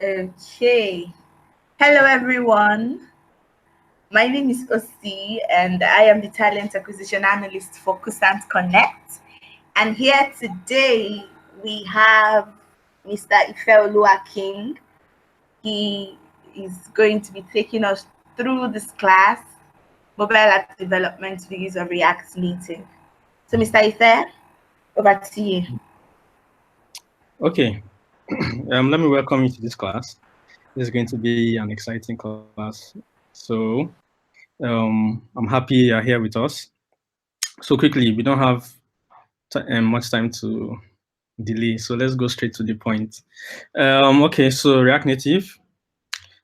Okay. Hello, everyone. My name is Osi, and I am the Talent Acquisition Analyst for Cousant Connect. And here today we have Mr. Ifeoluwa King. He is going to be taking us through this class, Mobile App Development Views of React Native. So, Mr. Ife, over to you. Okay. Let me welcome you to this class. This is going to be an exciting class. So I'm happy you're here with us. So quickly, we don't have much time to delay, so let's go straight to the point. Okay, so React Native.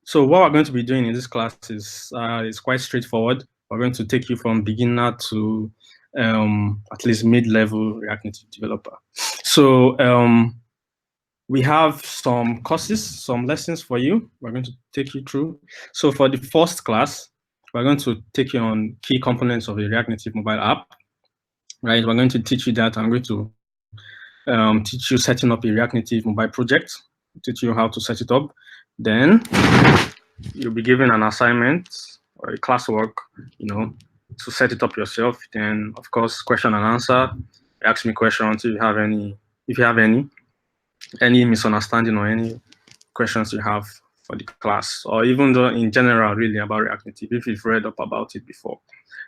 So what we're going to be doing in this class is quite straightforward. We're going to take you from beginner to at least mid-level React Native developer. So we have some courses, some lessons for you. We're going to take you through. So for the first class, we're going to take you on key components of a React Native mobile app, right? We're going to teach you that. I'm going to teach you setting up a React Native mobile project, teach you how to set it up. Then you'll be given an assignment or a classwork, to set it up yourself. Then, of course, question and answer. Ask me questions if you have any misunderstanding or any questions you have for the class, or even though in general, really about React Native, if you've read up about it before.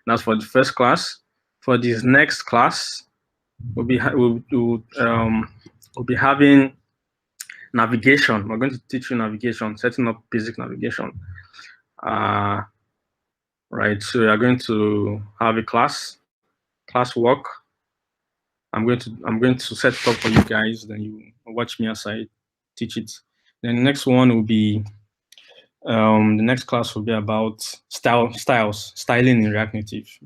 That's for the first class. For this next class, we'll be having navigation. We're going to teach you navigation, setting up basic navigation. Right. So you're going to have a class work. I'm going to set it up for you guys. Then you watch me as I teach it. Then the next one will be the next class will be about styling in React Native,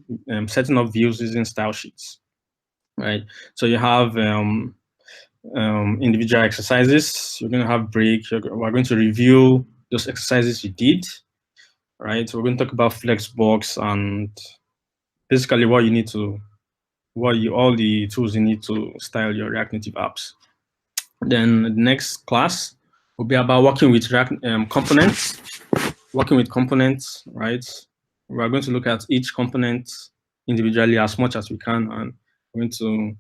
setting up views using style sheets. Right. So you have individual exercises. You're going to have break. We're going to review those exercises you did. Right. So we're going to talk about Flexbox and basically all the tools you need to style your React Native apps. Then the next class will be about working with React components. Working with components, right? We're going to look at each component individually as much as we can, and we're going to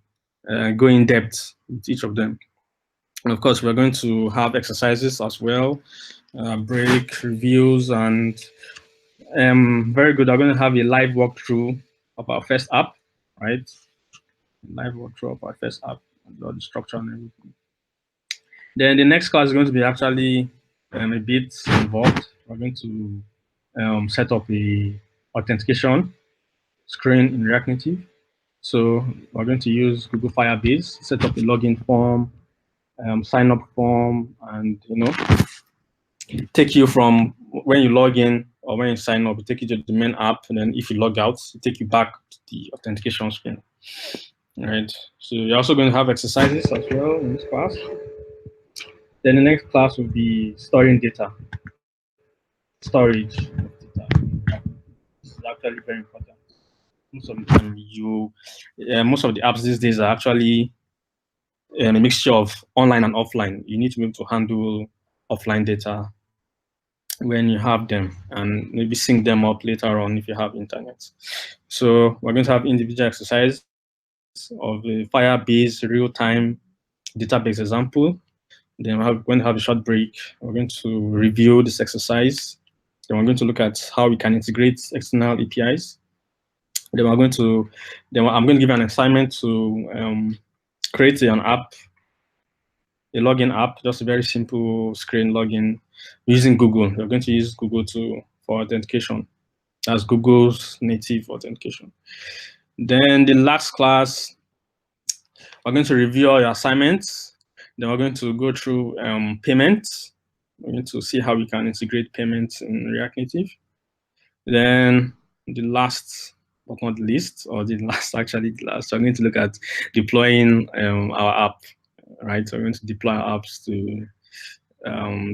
go in depth with each of them. And of course, we're going to have exercises as well, break, reviews, and very good. I'm going to have a live walkthrough of our first app, right? Live walkthrough of our first app, and all the structure and everything. Then the next class is going to be actually a bit involved. We're going to set up a authentication screen in React Native. So we're going to use Google Firebase, set up a login form, sign up form, and take you from when you log in or when you sign up, take you to the main app, and then if you log out, take you back to the authentication screen. All right. So you're also going to have exercises as well in this class. Then the next class will be storing data, storage of data. This is actually very important. Most of the time, most of the apps these days are actually a mixture of online and offline. You need to be able to handle offline data when you have them, and maybe sync them up later on if you have internet. So we're going to have individual exercise of a Firebase real-time database example. Then we're going to have a short break. We're going to review this exercise. Then we're going to look at how we can integrate external APIs. Then I'm going to give an assignment to create an app, a login app, just a very simple screen login using Google. We're going to use Google for authentication. That's Google's native authentication. Then the last class, we're going to review all your assignments. Then we're going to go through payments. We're going to see how we can integrate payments in React Native. Then the last but not least, or the last, we're going to look at deploying our app, right? So we're going to deploy our apps to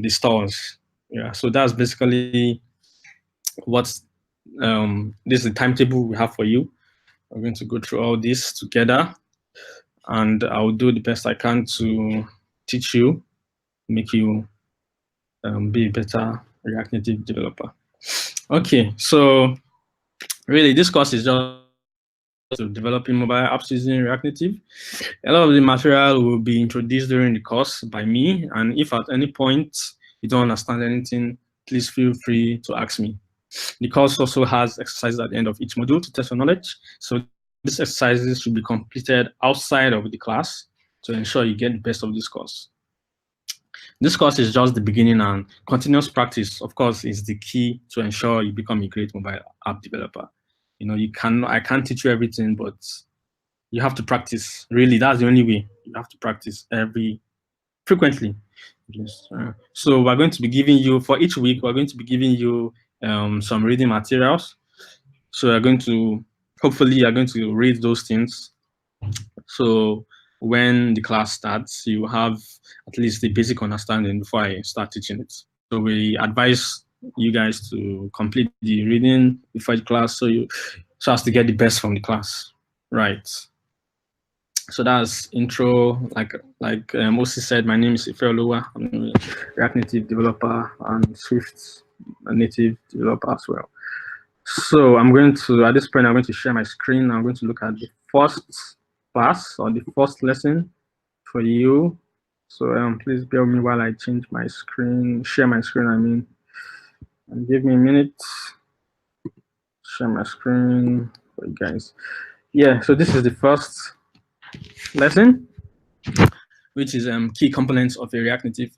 the stores. Yeah, so that's basically what's this is the timetable we have for you. We're going to go through all this together, and I'll do the best I can to teach you, make you be a better React Native developer. Okay, so really this course is just to developing mobile apps using React Native. A lot of the material will be introduced during the course by me, and if at any point you don't understand anything, please feel free to ask me. The course also has exercises at the end of each module to test your knowledge. So these exercises should be completed outside of the class to ensure you get the best of this course. This course is just the beginning, and continuous practice, of course, is the key to ensure you become a great mobile app developer. You know, I can't teach you everything, but you have to practice. Really, that's the only way. You have to practice frequently. Yes. So we're going to be giving you, for each week, we're going to be giving you some reading materials. So you're going to, hopefully you're going to read those things. So when the class starts, you have at least the basic understanding before I start teaching it. So we advise you guys to complete the reading before the class so as to get the best from the class. Right. So that's intro. Like Osi said, my name is Ifeoluwa. I'm a React Native developer and Swift native developer as well. So I'm going to, at this point, I'm going to share my screen. I'm going to look at the first class or the first lesson for you. So please bear with me while I change my screen, share my screen, I mean, and give me a minute. Share my screen for you guys. Yeah, so this is the first lesson, which is key components of a React Native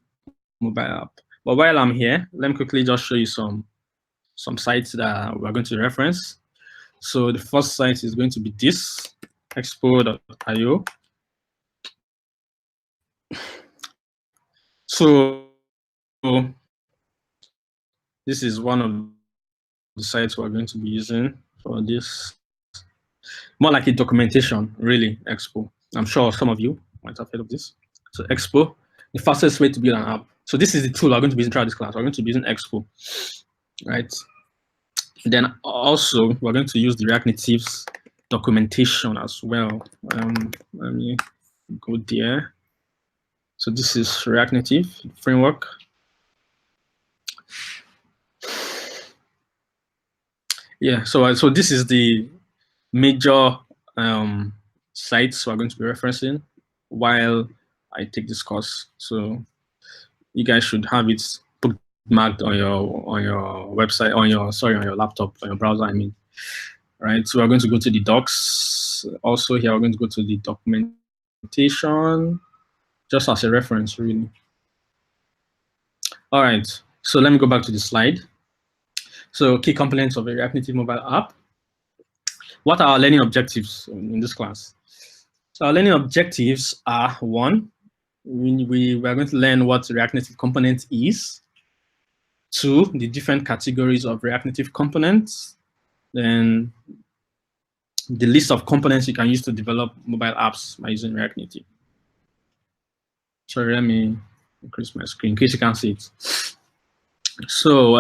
mobile app. But while I'm here, let me quickly just show you some sites that we're going to reference. So the first site is going to be this, expo.io. So this is one of the sites we're going to be using for this. More like a documentation, really, Expo. I'm sure some of you might have heard of this. So Expo, the fastest way to build an app. So this is the tool we're going to be using throughout this class. We're going to be using Expo, right? Then also, we're going to use the React Native's documentation as well. Let me go there. So this is React Native framework. Yeah, so this is the major sites we're going to be referencing while I take this course. So you guys should have it bookmarked on your website, on your laptop, on your browser, I mean. Right, so we're going to go to the docs. Also here, we're going to go to the documentation, just as a reference, really. All right, so let me go back to the slide. So key components of a React Native mobile app. What are our learning objectives in this class? So our learning objectives are: one, we are going to learn what React Native component is. Two, the different categories of React Native components. Then the list of components you can use to develop mobile apps by using React Native. Sorry, let me increase my screen in case you can't see it. So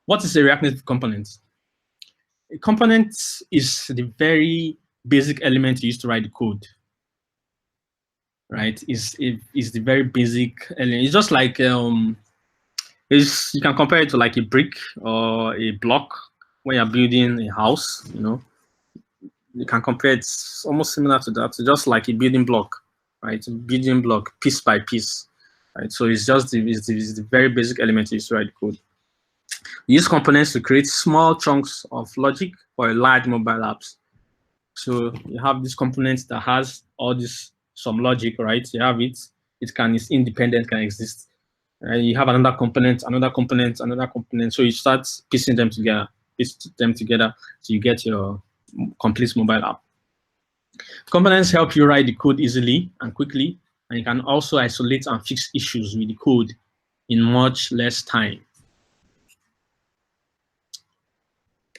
what is a React Native component? A component is the very basic element used to write the code. Right? Is the very basic element. It's just like you can compare it to like a brick or a block when you're building a house, you know. You can compare it, it's almost similar to that. It's just like a building block, right? A building block piece by piece, right? So it's just the very basic element used to write the code. We use components to create small chunks of logic for a large mobile apps. So you have this component that has all this some logic, right? You have it. It's independent, can exist. Right? You have another component, another component, another component. So you start piecing them together, so you get your complete mobile app. Components help you write the code easily and quickly, and you can also isolate and fix issues with the code in much less time.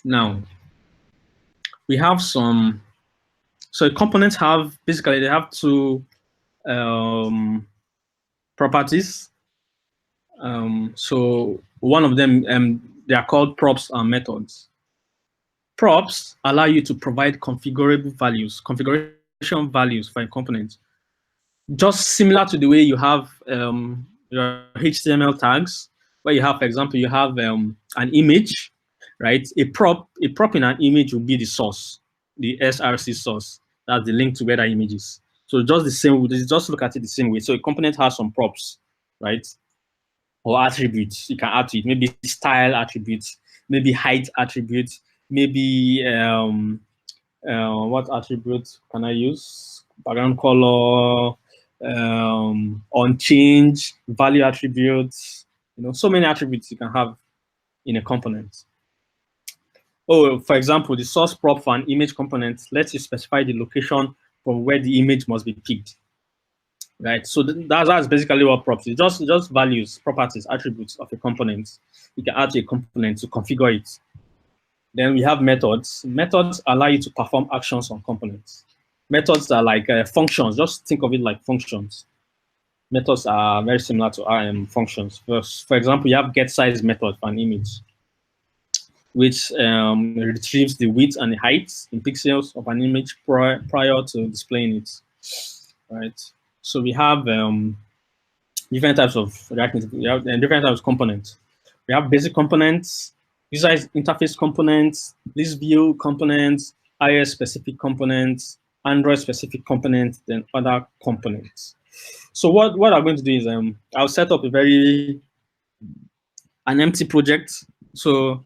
Now, we have some. So components have basically they have two properties. So one of them they are called props and methods. Props allow you to provide configuration values for a component, just similar to the way you have your HTML tags, where you have, for example, you have an image, right? A prop in an image will be the source, the src source. That's the link to where that image is. So just the same way, just look at it the same way. So a component has some props, right? Or attributes you can add to it, maybe style attributes, maybe height attributes, maybe what attributes can I use? Background color, on change, value attributes, so many attributes you can have in a component. Oh, for example, the source prop for an image component lets you specify the location from where the image must be picked. Right, so that's basically what props is. Just values, properties, attributes of a component. You can add to a component to configure it. Then we have methods. Methods allow you to perform actions on components. Methods are like functions. Just think of it like functions. Methods are very similar to functions. For example, you have get size method for an image, which retrieves the width and the height in pixels of an image prior to displaying it. Right. So we have different types of React Native. We have different types of components. We have basic components, user interface components, list view components, iOS specific components, Android specific components, then other components. So what I'm going to do is I'll set up an empty project. So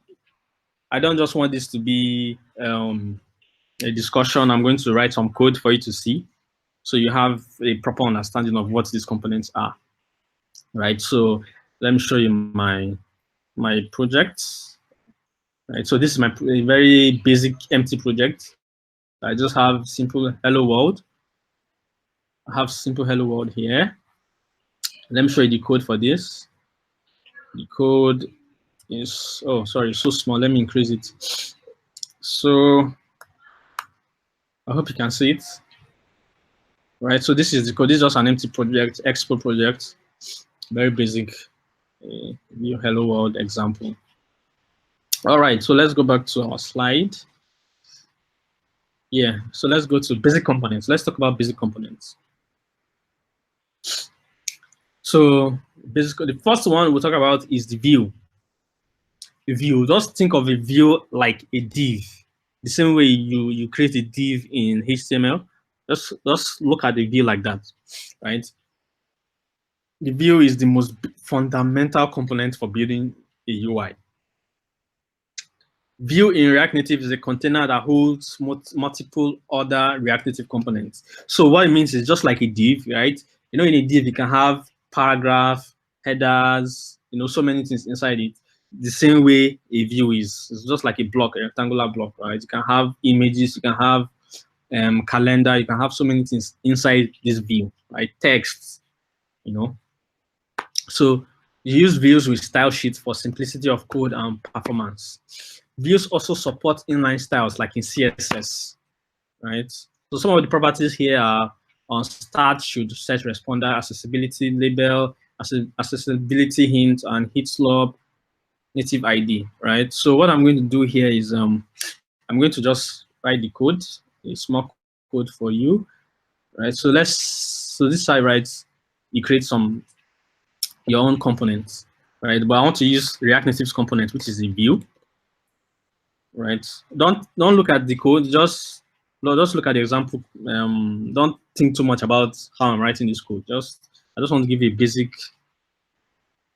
I don't just want this to be a discussion. I'm going to write some code for you to see, so you have a proper understanding of what these components are. Right. So let me show you my project. Right. So this is my very basic empty project. I just have simple hello world. I have simple hello world here. Let me show you the code for this. The code is, oh, sorry, so small. Let me increase it. So I hope you can see it. Right. So this is the code. This is just an empty project, expo project. Very basic new hello world example. All right, so let's go back to our slide. Yeah, so let's go to basic components. Let's talk about basic components. So basically, the first one we'll talk about is the view. The view, just think of a view like a div. The same way you create a div in HTML, just look at the view like that, right? The view is the most fundamental component for building a UI. View in React Native is a container that holds multiple other React Native components. So what it means is just like a div, right? In a div, you can have paragraph, headers, so many things inside it. The same way a view is. It's just like a block, a rectangular block, right? You can have images, you can have calendar, you can have so many things inside this view, right? Text, So you use views with style sheets for simplicity of code and performance. Views also support inline styles like in CSS, right? So some of the properties here are on start should set responder, accessibility label, accessibility hint, and hit slope, native ID, right? So what I'm going to do here is I'm going to just write the code, a small code for you, right? So this side writes, you create your own components, right? But I want to use React Native's component, which is a view, right? Don't look at the code, just look at the example. Don't think too much about how I'm writing this code. I just want to give you a basic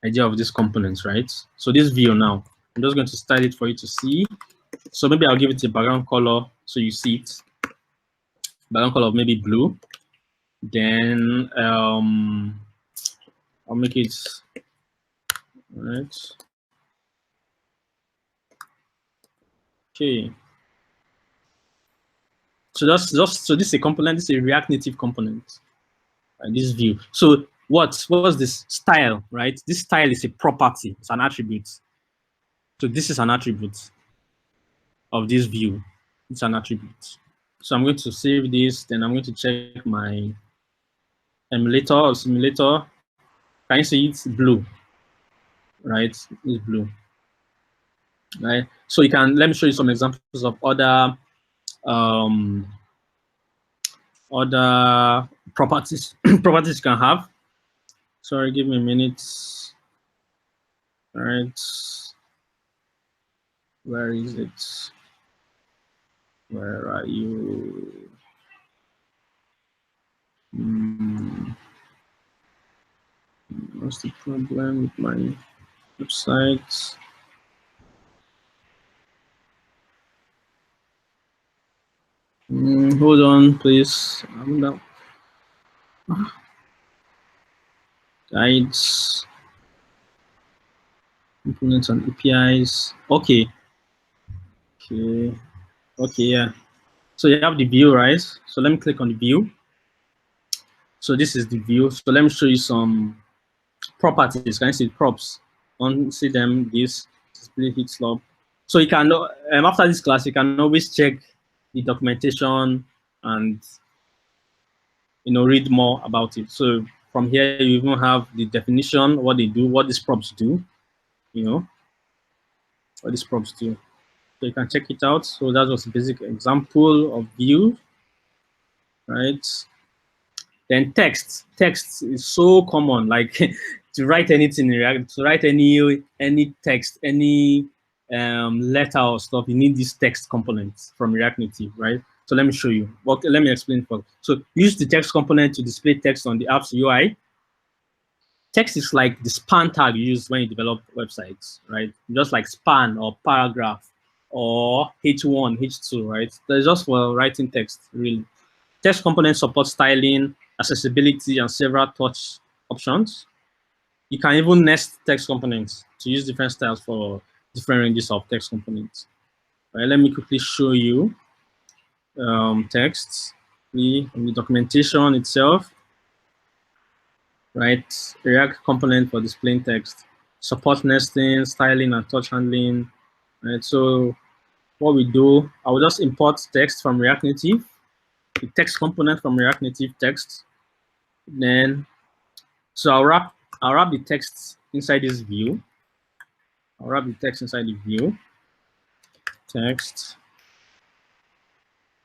idea of these components, right? So this view now, I'm just going to style it for you to see. So maybe I'll give it a background color so you see it. Background color of maybe blue. Then I'll make it right. Okay. So so this is a component. This is a React Native component. This view. So what's this style, right? This style is a property. It's an attribute. So this is an attribute of this view. It's an attribute. So I'm going to save this. Then I'm going to check my emulator or simulator. Can you see it's blue? Right? It's blue. Right. So you can let me show you some examples of other properties properties you can have. Sorry, give me a minute. All right. Where is it? Where are you? What's the problem with my website? Hold on, please. Guides, components and APIs. Okay. Yeah. So you have the view, right? So let me click on the view. So this is the view. So let me show you some properties. Can you see props? See them, this display heat slop. So you can, after this class, you can always check the documentation and read more about it. So from here, you even have the definition, what they do, what these props do, what these props do. So you can check it out. So that was a basic example of view, right? Then text. Text is so common, like to write anything in React, to write any text, any letter or stuff, you need these text components from React Native, right? So let me show you. Okay, let me explain first. So use the text component to display text on the app's UI. Text is like the span tag you use when you develop websites, right? Just like span or paragraph or H1, H2, right? That's just for writing text, really. Text components support styling, accessibility, and several touch options. You can even nest text components to use different styles for different ranges of text components. All right, let me quickly show you text from the documentation itself. Right, React component for displaying text, support nesting, styling, and touch handling. Right, so what we do, I will just import text from React Native, the text component from React Native text. Then, so I'll wrap the text inside this view. I'll wrap the text inside the view. Text.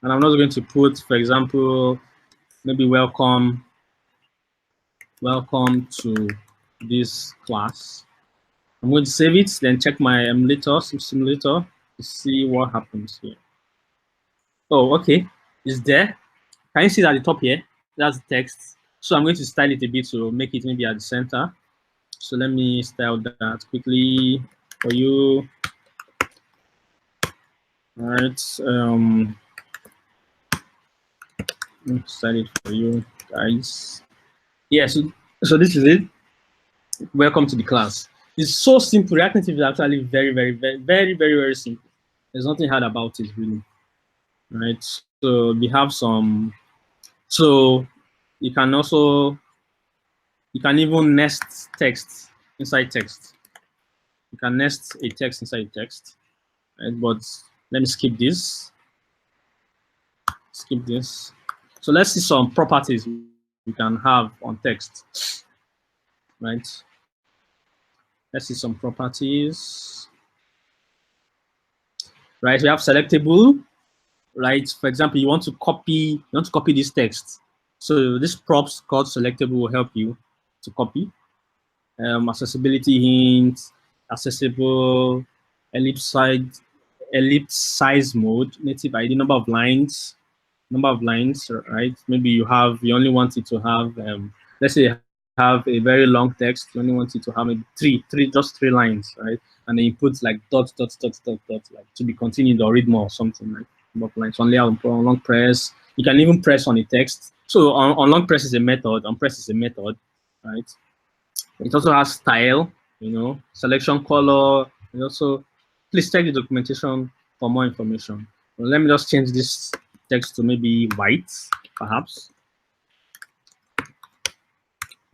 And I'm not going to put, for example, maybe welcome to this class. I'm going to save it, then check my simulator to see what happens here. Oh, okay. It's there. Can you see that at the top here? That's the text. So I'm going to style it a bit to make it maybe at the center. So let me style that quickly for you. All right. Let me style it for you guys. Yeah, so this is it. Welcome to the class. It's so simple. React Native is actually very, very, very, very, very, very simple. There's nothing hard about it, really. Right. So we have some. So you can even nest text inside text. You can nest a text inside text. Right? But let me skip this. Skip this. So let's see some properties we can have on text. Right. Let's see some properties. Right. We have selectable. Right. For example, you want to copy this text. So this props called selectable will help you to copy. Accessibility hints, accessible, ellipse size mode, native ID, number of lines, right? Maybe you only want it to have, let's say you have a very long text, you only want it to have maybe just three lines, right? And then you put like dot, like to be continued or read more or something, like lines. Only on long press. You can even press on the text. So on long press is a method, on press is a method, right? It also has style, selection color, and also please check the documentation for more information. Well, let me just change this text to maybe white, perhaps.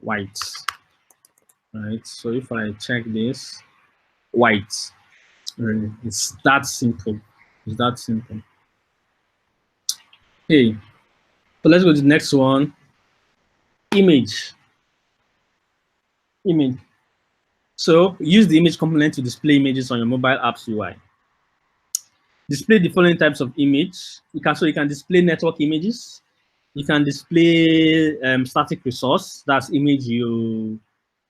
White. Right. So if I check this, white. It's that simple. It's that simple. Okay. So let's go to the next one. Image. So use the image component to display images on your mobile app's UI. Display the following types of image. You can display network images. You can display static resource. That's image you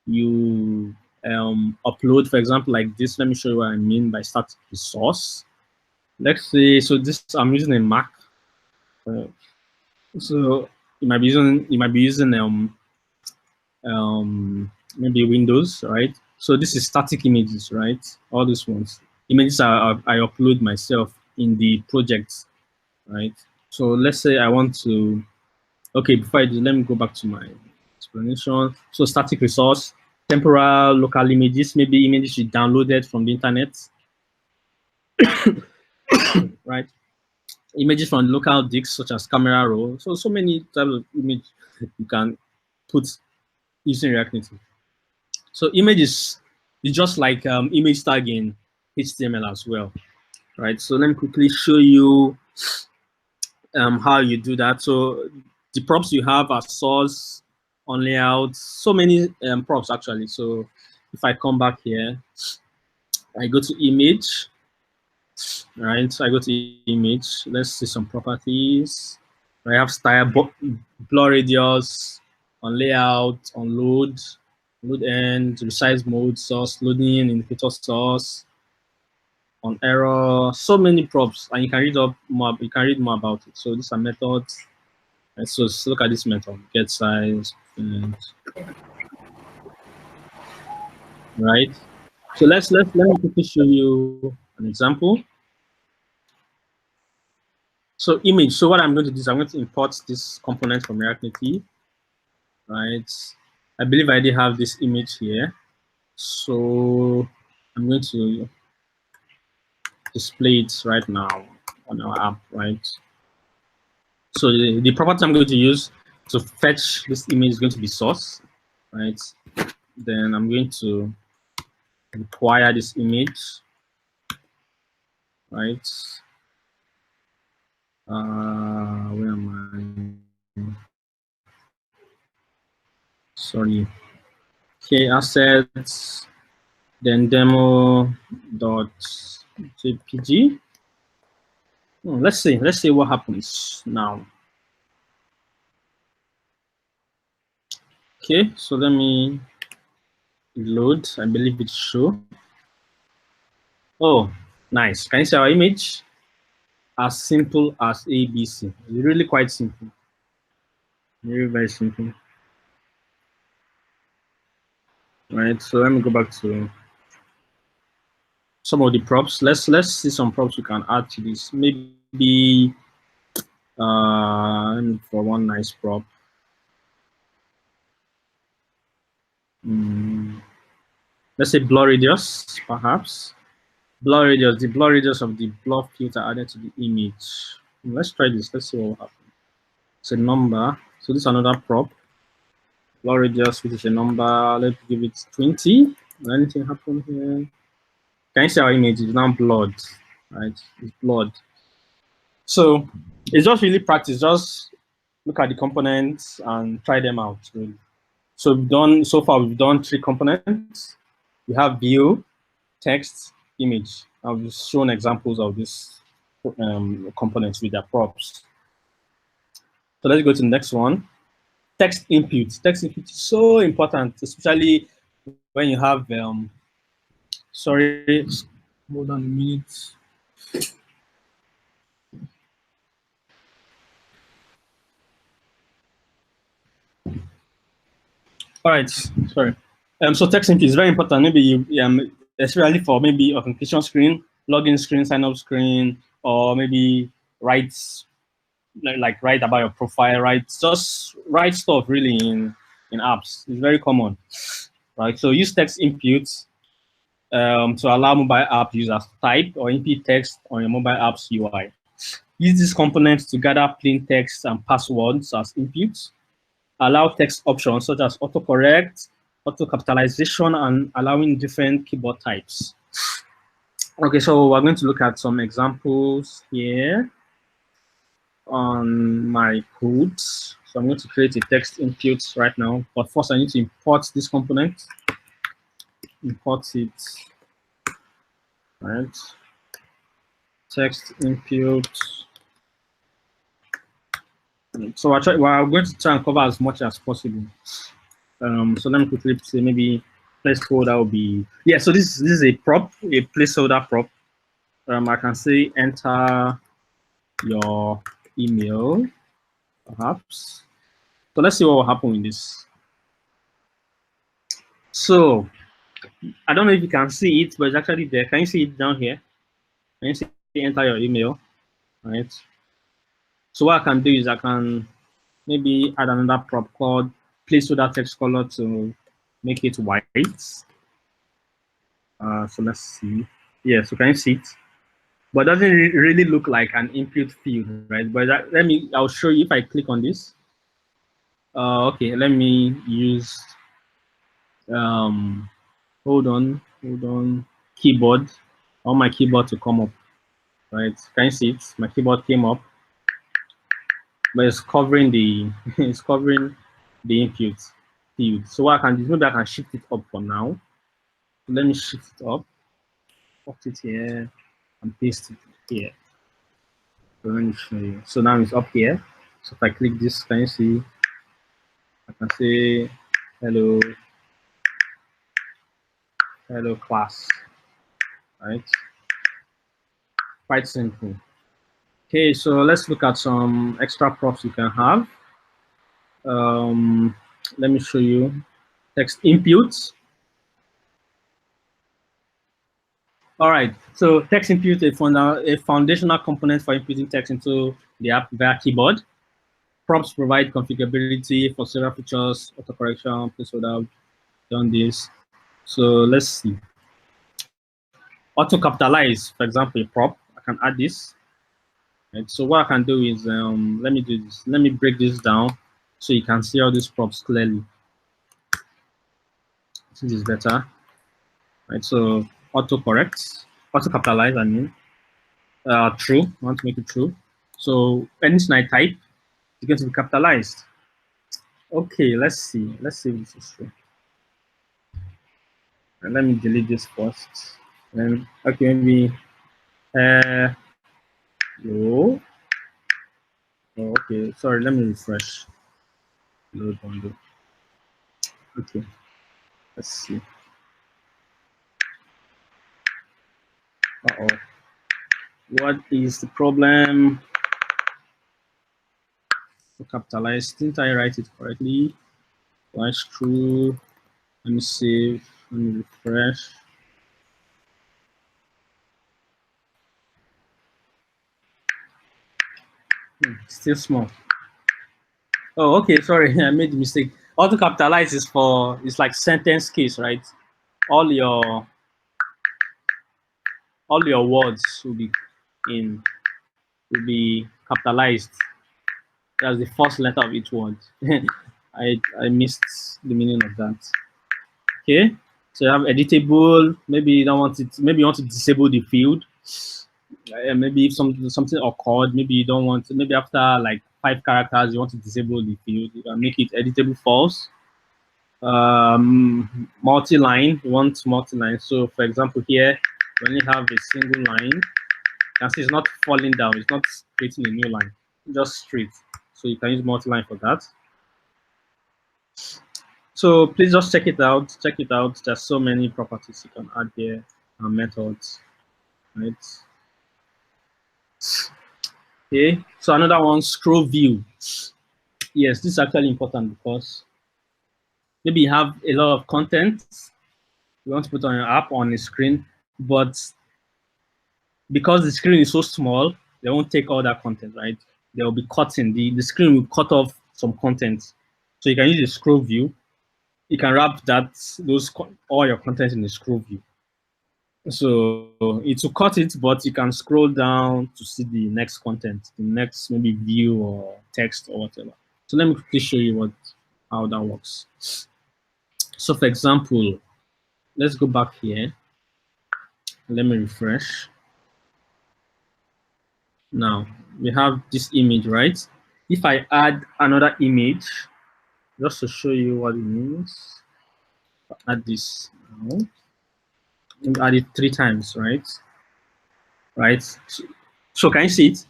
you upload, for example, like this. Let me show you what I mean by static resource. Let's say, so this, I'm using a Mac. Uh, so you might be using maybe Windows, right? So this is static images, right? All these ones. Images I upload myself in the project, right? So let's say I want to, okay, before I do, let me go back to my explanation. So static resource, temporal local images, maybe images you downloaded from the internet, right? Images from local disks such as camera roll. So many types of image you can put using React Native. So images is just like image tag in HTML as well, right? So let me quickly show you how you do that. So the props you have are source, on layout, so many props actually. So if I come back here, I go to image, right? So I go to image. Let's see some properties. I have style, blur radius, on layout, on load, load end, resize mode, source, loading, indicator source, on error, so many props, and you can read up more. You can read more about it. So these are methods. And so let's look at this method: get size, and, right? So let me quickly show you an example. So image. So what I'm going to do is I'm going to import this component from React Native, right? I believe I did have this image here. So I'm going to display it right now on our app, right? So the property I'm going to use to fetch this image is going to be source, right? Then I'm going to require this image, right? Where am I? Sorry. Okay, assets, then demo.jpg. Let's see what happens now. Okay, so let me load. I believe it show. Oh, nice. Can you see our image? As simple as ABC. It's really quite simple. Very, very simple. Right. So let me go back to some of the props. Let's see some props we can add to this. Maybe for one nice prop. Let's say blur radius, perhaps. Blur radius, the blur radius of the blur filter added to the image. Let's try this. Let's see what will happen. It's a number. So this is another prop. Blur radius, which is a number. Let's give it 20. Will anything happen here? Can you see our image? It's now blurred, right? It's blurred. So it's just really practice. Just look at the components and try them out. Really. So we've done 3 components. We have view, text, image. I've shown examples of these components with their props. So let's go to the next one. Text input. Text input is so important, especially when you have sorry, hold on a minute. All right, sorry. So text input is very important. Maybe you, especially for maybe authentication screen, login screen, sign up screen, or maybe write like write about your profile, just write stuff really in apps. It's very common, right? So use text input to allow mobile app users to type or input text on your mobile app's UI. Use these components to gather plain text and passwords as inputs. Allow text options such as autocorrect, auto capitalization, and allowing different keyboard types. Okay, so we're going to look at some examples here on my code. So I'm going to create a text input right now, but first I need to import this component. Import it, right? Text input. So we're going to try and cover as much as possible. So let me quickly say maybe placeholder will be, yeah. So this is a prop, a placeholder prop. I can say enter your email, perhaps. So let's see what will happen with this. So I don't know if you can see it, but it's actually there. Can you see it down here? Can you see enter your email? Right. So what I can do is I can maybe add another prop called placeholder text color to make it white. So let's see. Yeah, so can you see it? But it doesn't really look like an input field, right? But I'll show you if I click on this. Okay, let me use, um, hold on, keyboard. I want my keyboard to come up, right? Can you see it? My keyboard came up, but it's covering the, it's covering the input field. So what I can do is maybe I can shift it up for now. So let me shift it up, put it here, and paste it here. So let me show you. So now it's up here. So if I click this, can you see? I can say hello, hello class, right? Quite simple. Okay, so let's look at some extra props you can have. Um, Let me show you text inputs. All right, so text input is a foundational component for inputting text into the app via keyboard. Props provide configurability for several features, autocorrection, placeholder, done this. So let's see. Auto capitalize, for example, a prop, I can add this. Right? So what I can do is, let me do this. Let me break this down so you can see all these props clearly. This is better. Right? So auto correct, auto capitalize, I mean, true. I want to make it true. So anything I type is going to be capitalized. Okay, let's see. Let's see if this is true. And let me delete this first. And okay, maybe no. Oh, okay, sorry, let me refresh. Load bundle. Okay, let's see. Uh-oh. What is the problem? To capitalize, didn't I write it correctly? That's true. Let me save, let me refresh. Still small. Oh, okay, sorry, I made the mistake. Auto capitalize is for, it's like sentence case, right? All your words in will be capitalized. That's the first letter of each word. I missed the meaning of that. Okay, so you have editable. Maybe you don't want it. Maybe you want to disable the field. Maybe if something occurred, maybe you don't want. Maybe after like 5 characters, you want to disable the field. You can make it editable false. Multi-line. You want multi-line. So for example, here when you have a single line, you can see it's not falling down. It's not creating a new line. Just straight. So you can use multi-line for that. So please just check it out. Check it out. There's so many properties you can add here and methods, right? Okay. So another one, scroll view. Yes, this is actually important because maybe you have a lot of content you want to put on your app on the screen, but because the screen is so small, they won't take all that content, right? They will be cutting. The screen will cut off some content. So you can use the scroll view. You can wrap all your content in the scroll view. So it will cut it, but you can scroll down to see the next content, the next maybe view or text or whatever. So let me quickly show you how that works. So for example, let's go back here. Let me refresh. Now we have this image, right? If I add another image, just to show you what it means, add this now. Add it 3 times, right? Right. So can you see it?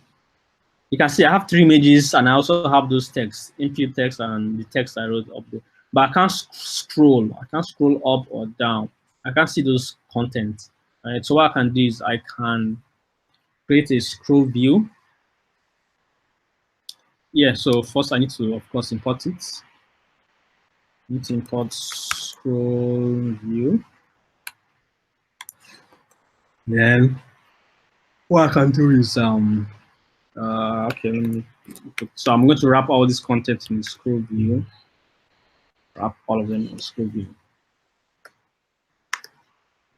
You can see I have 3 images and I also have those texts, input text and the text I wrote up there. but I can't scroll. I can't scroll up or down. I can't see those content. Right. So what I can do is I can create a scroll view. Yeah. So first I need to, of course, import it. I need to import scroll view. Then what I can do is okay, so I'm going to wrap all this content in the scroll view. Wrap all of them in the scroll view.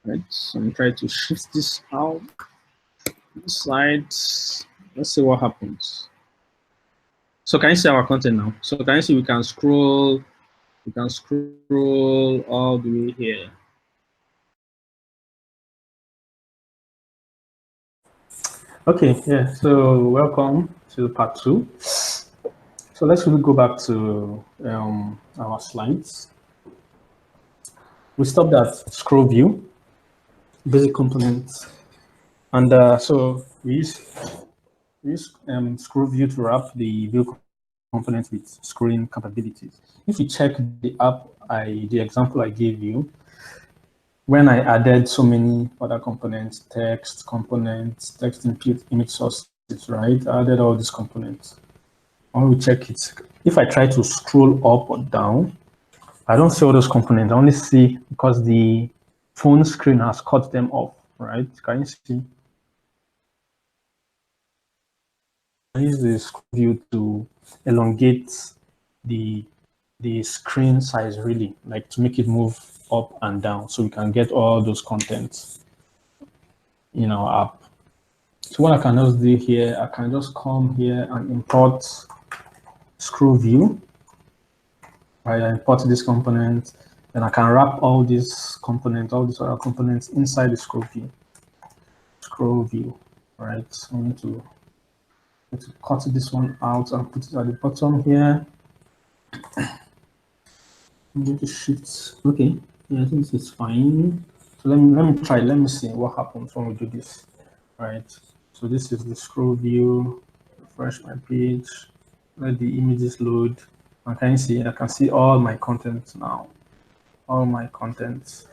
Right. So I'm trying to shift this out. Side. Let's see what happens. So can you see our content now? So can you see we can scroll all the way here. Okay, yeah. So welcome to part 2. So let's really go back to our slides. We stopped at scroll view, basic components, and so we use scroll view to wrap the view components with scrolling capabilities. If you check the app, the example I gave you, when I added so many other components, text input, image sources, right? I added all these components. When we check it, if I try to scroll up or down, I don't see all those components. I only see because the phone screen has cut them off, right? Can you see? I use the scroll view to elongate the screen size really, like to make it move up and down so we can get all those contents in our app. So what I can just do here, I can just come here and import scroll view. Right, I import this component, then I can wrap all these components, all these other components inside the scroll view. Scroll view, right? So I need to cut this one out and put it at the bottom here. I'm going to shift. Okay, yeah, I think this is fine. So let me try. Let me see what happens when we do this. Right. So this is the scroll view. Refresh my page. Let the images load. And can you see? I can see all my content now. All my content.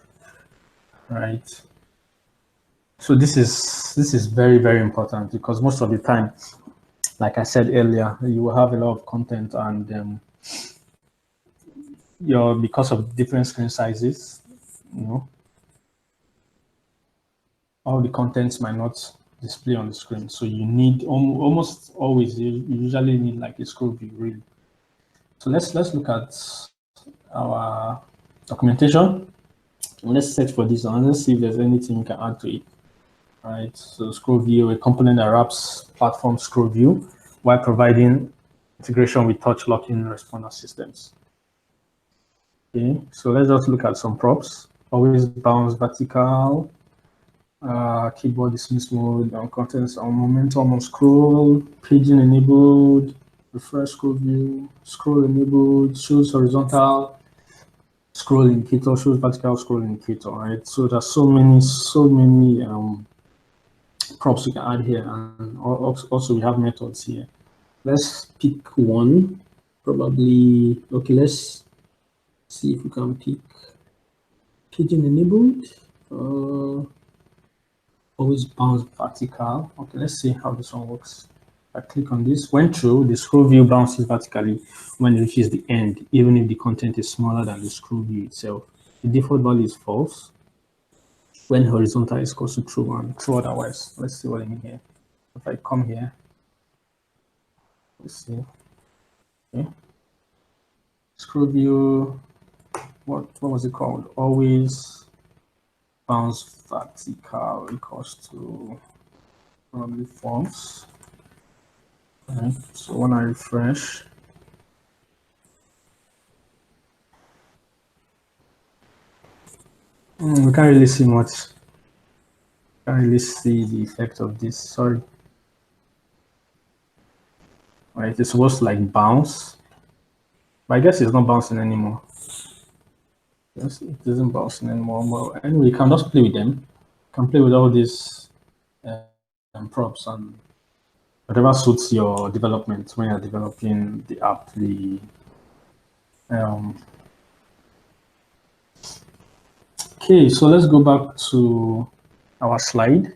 Right. So this is very, very important because most of the time, like I said earlier, you will have a lot of content and because of different screen sizes, all the contents might not display on the screen. So you need almost always, you usually need like a scroll view really. So let's look at our documentation. Let's search for this and let's see if there's anything we can add to it. Right, so scroll view, a component that wraps platform scroll view while providing integration with touch locking responder systems. Okay, so let's just look at some props. Always bounce vertical, keyboard dismiss mode, on contents on momentum on scroll, paging enabled, refresh scroll view, scroll enabled, shows horizontal scroll indicator, shows vertical scroll indicator, right? So there's so many props we can add here, and also we have methods here. Let's pick one, probably. Okay, let's see if we can pick pigeon enabled. Always bounce vertical. Okay, let's see how this one works. I click on this. When true, the scroll view bounces vertically when it reaches the end, even if the content is smaller than the scroll view itself. The default value is false. When horizontal is equal to true and true otherwise. Let's see what I mean here. If I come here, let's see. Okay. Scroll view, what was it called? Always bounce vertical equals to probably false. Right. So when I refresh, we can't really see much. Can't really see the effect of this. Sorry. Right, it's supposed to like bounce, but I guess it's not bouncing anymore. Yes, it isn't bouncing anymore. But anyway, you can just play with them. You can play with all these props and whatever suits your development when you're developing the app, the Okay, so let's go back to our slide.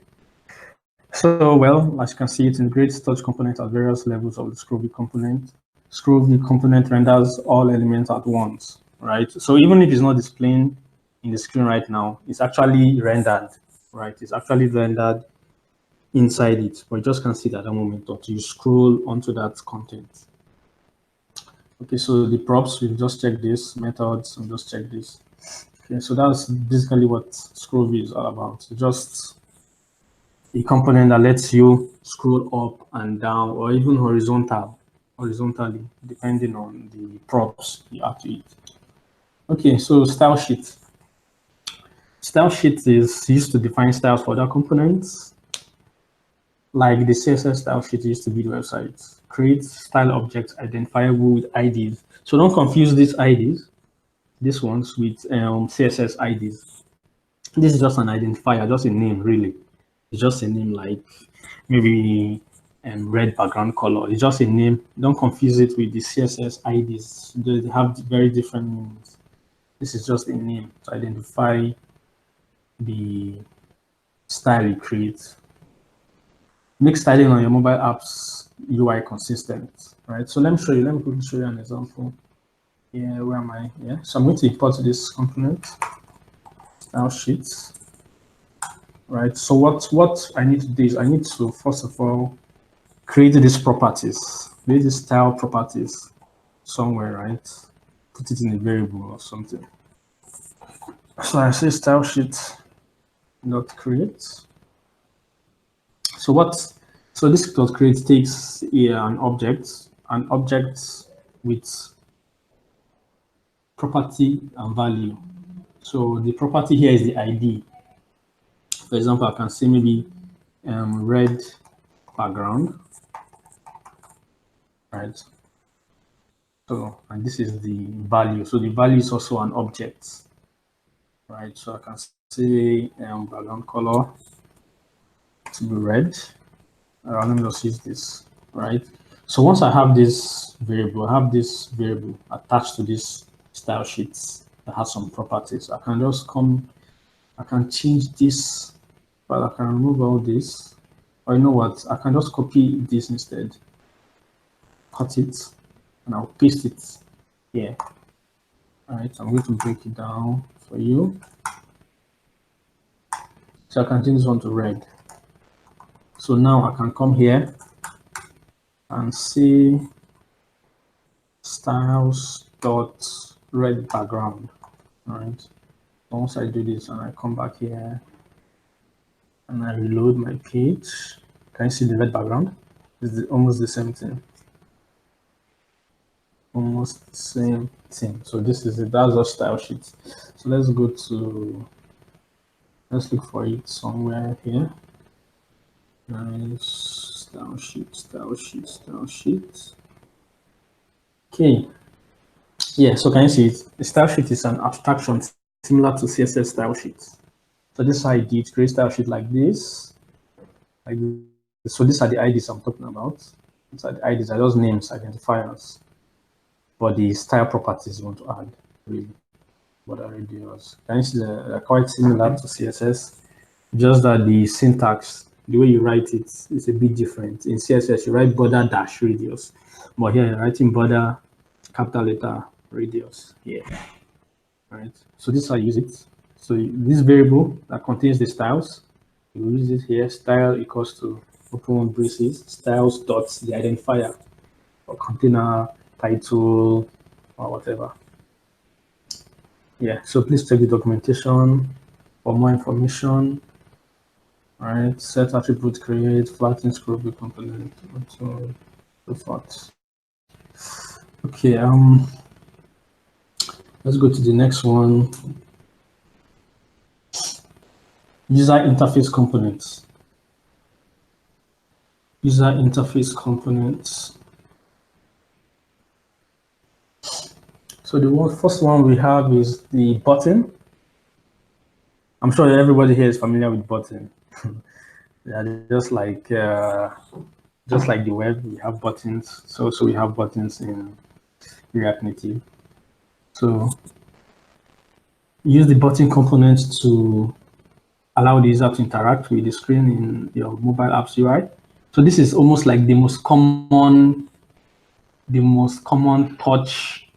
So, well, as you can see, it integrates touch components at various levels of the scroll view component. Scroll view component renders all elements at once, right? So even if it's not displaying in the screen right now, it's actually rendered, right? It's actually rendered inside it, but you just can't see it at that moment until you scroll onto that content. Okay, so the props, we've just checked this, methods, and just check this. Okay, so that's basically what scroll view is all about. Just a component that lets you scroll up and down or even horizontally, depending on the props you add to it. Okay, so style sheet. Style sheet is used to define styles for other components, like the CSS style sheet used to be the website. Create style objects identifiable with IDs. So don't confuse these IDs, these ones, with CSS IDs. This is just an identifier, just a name, really. It's just a name like maybe red background color. It's just a name. Don't confuse it with the CSS IDs. They have very different meanings. This is just a name to identify the style you create. Make styling on your mobile apps UI consistent, right? So let me show you. Let me quickly show you an example. Yeah, where am I? Yeah, so I'm going to import this component, style sheets, right? So what I need to do is I need to first of all create these properties, create these style properties somewhere, right? Put it in a variable or something. So I say style sheet dot create. So so this dot create takes an object with property and value. So the property here is the ID. For example, I can say maybe red background, right? So, and this is the value. So the value is also an object, right? So I can say background color to be red. Let me just use this, right? So once I have this variable, attached to this style sheets that has some properties. I can just I can change this, but I can remove all this. Or you know what? I can just copy this instead, cut it, and I'll paste it here. All right, I'm going to break it down for you. So I can change this one to red. So now I can come here and see styles dot red background. All right. Once I do this and I come back here and I reload my page, can you see the red background? It's almost the same thing. Almost the same thing. So this is it. That's our style sheet. So let's go to, let's look for it somewhere here. Nice. Style sheet, style sheet, style sheet. Okay. Yeah, so can you see it? The style sheet is an abstraction similar to CSS style sheets. So this is how I did create style sheet like this. Like this. So these are the IDs I'm talking about. These are the IDs, are those names, identifiers. But the style properties you want to add, really. What are radios? Can you see they're quite similar to CSS, just that the syntax, the way you write it, is a bit different. In CSS, you write border dash radius, but here you're writing border capital letter radius here, right? So this is how you use it. So this variable that contains the styles, you use it here. Style equals to open braces styles dot the identifier or container title or whatever. Yeah, so please check the documentation for more information. All right, set attribute, create, flatten scroll view component, so forth. Okay, let's go to the next one. User interface components. User interface components. So the first one we have is the button. I'm sure everybody here is familiar with button. Yeah, just like the web, we have buttons. So we have buttons in React Native. So Use the button component to allow the user to interact with the screen in your mobile app's UI. So this is almost like the most common touch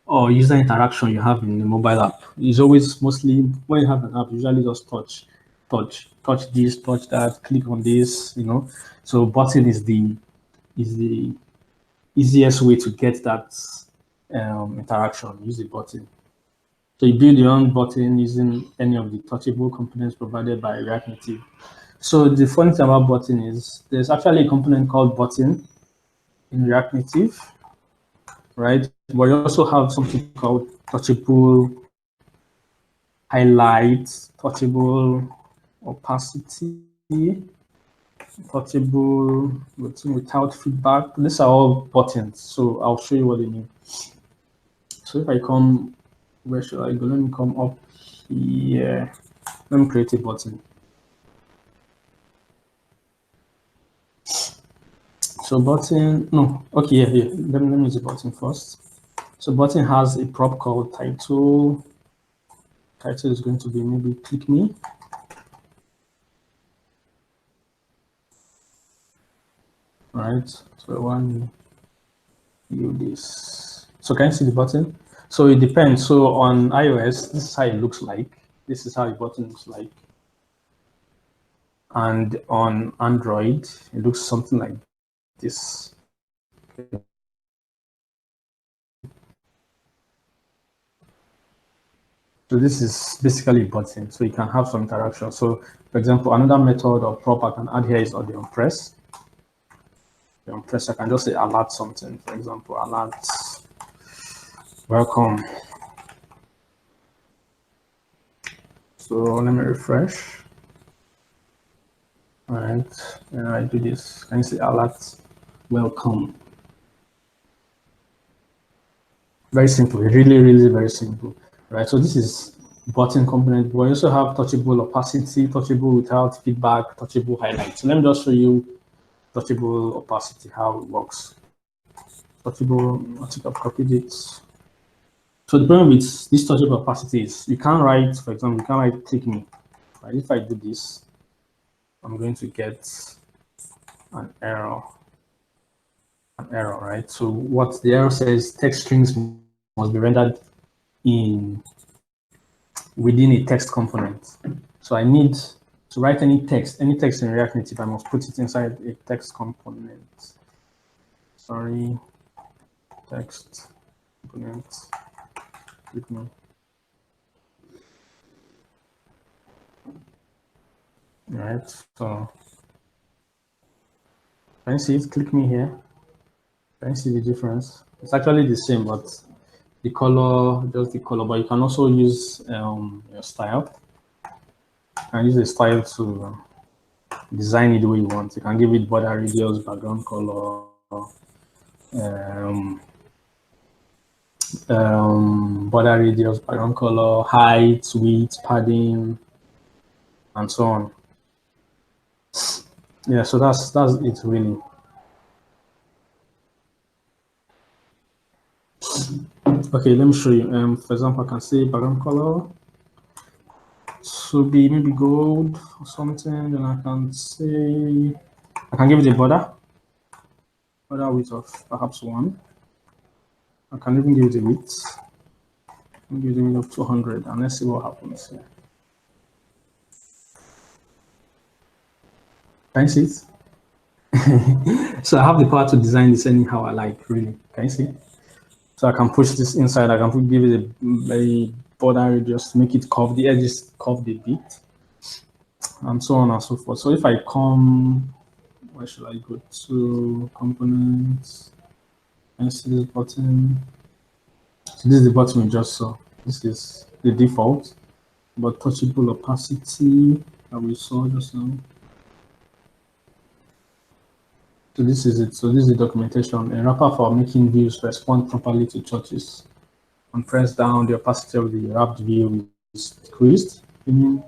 or user interaction you have in the mobile app. It's always mostly when you have an app, usually just touch this, touch that, click on this, So button is the easiest way to get that interaction. Use the button. So you build your own button using any of the touchable components provided by React Native. So the funny thing about button is there's actually a component called button in React Native, right? But you also have something called touchable highlight, touchable opacity, touchable without feedback. These are all buttons. So I'll show you what they mean. So if I come, where should I go? Let me come up here. Let me create a button. So button, no, okay, yeah. Let me use the button first. So button has a prop called title. Title is going to be maybe click me. Right. So I want to do this. So can you see the button? So it depends. So on iOS, this is how it looks like. This is how the button looks like. And on Android, it looks something like this. So this is basically a button, so you can have some interaction. So for example, another method or prop I can add here is audio press. The press, I can just say alert something. For example, alert, welcome. So let me refresh. All right, and I do this. Can you say alert, welcome? Very simple, really, really very simple. Right, so this is button component, but we also have touchable opacity, touchable without feedback, touchable highlight. So let me just show you touchable opacity, how it works. Touchable, I think I've copied it. So the problem with this touchable opacity is you can't write, for example, you can't write click me. Right? If I do this, I'm going to get an error. Right? So what the error says, text strings must be rendered in within a text component. So I need to write any text in React Native, I must put it inside a text component. Sorry, text component. Click me. All right, so can you see it? Click me here. Can you see the difference? It's actually the same, but the color, just the color, but you can also use your style. You can use a style to design it the way you want. You can give it border radius, background color, border radius, background color, height, width, padding, and so on. Yeah, so that's it really. Okay, let me show you. For example, I can say background color should be maybe gold or something. Then I can say I can give it a border width of perhaps 1. I can even give it a width. I'm giving it of 200, and let's see what happens here. Can you see it? So I have the power to design this anyhow I like, really. Can you see? So I can push this inside. I can give it a very border radius to make it curve. The edges curved a bit, and so on and so forth. So if I come, where should I go to? Components. Can you see this button? So this is the button we just saw. This is the default, but touchable opacity that we saw just now. So this is it. So this is the documentation. A wrapper for making views respond properly to touches. And press down, the opacity of the wrapped view is decreased. And